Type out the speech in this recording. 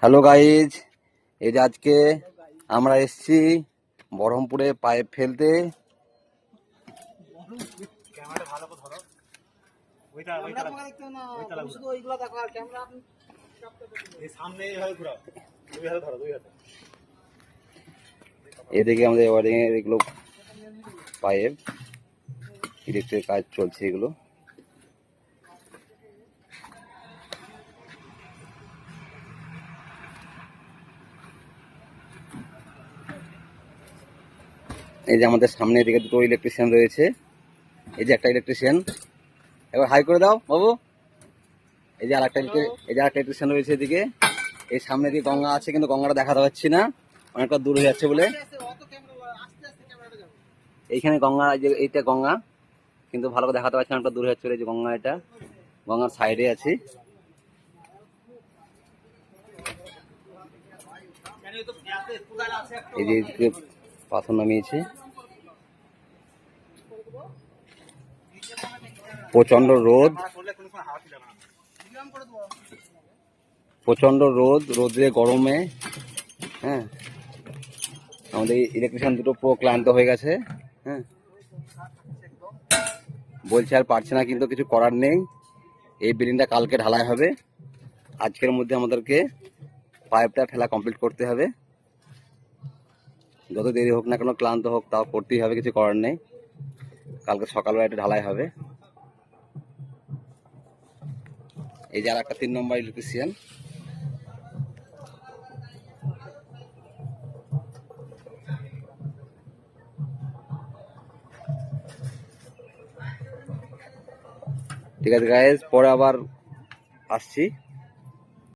Hello guys, এই যে আজকে আমরা এসেছি বহরমপুরে পাইপ ফেলতে। এদিকে আমাদের ওয়ারিং এর এগুলো পাইপ, ইলেকট্রিক কাজ চলছে এগুলো। এই যে আমাদের সামনে এদিকে দুটো ইলেকট্রিশিয়ান রয়েছে। এই যে একটা ইলেকট্রিশিয়ান, এবার হাই করে দাও বাবু। এই যে আরেকটা ইলেকট্রিশিয়ান রয়েছে এদিকে। এই সামনে দিয়ে গঙ্গা আছে, কিন্তু গঙ্গাটা দেখাতে পাচ্ছি না, অনেকটা দূর হয়ে যাচ্ছে বলে। এইখানে গঙ্গা, এই যে এইটা গঙ্গা, কিন্তু ভালো করে দেখাতে পাচ্ছি না, অনেকটা দূর হয়ে যাচ্ছে। এই যে গঙ্গা, এটা গঙ্গার সাইডে আছি। এই যে পাথর নামিয়েছে, প্রচন্ড রোদ, রোদে গরমে। হ্যাঁ, আমাদের ইলেকট্রিশিয়ান দুটো পুরো ক্লান্ত হয়ে গেছে। হ্যাঁ, বলছে আর পারছে না, কিন্তু কিছু করার নেই। এই বিল্ডিংটা কালকে ঢালাই হবে, আজকের মধ্যে আমাদেরকে পাইপটা ফেলা কমপ্লিট করতে হবে। যত দেরি হোক না কেন, ক্লান্ত হোক, তাও করতেই হবে, কিছু করার নেই। কালকে সকালবেলা এটা ঢালাই হবে। এই যে আর একটা 3 নম্বর ইলেকট্রিশিয়ান। ঠিক আছে গাইজ, পরে আবার আসছি।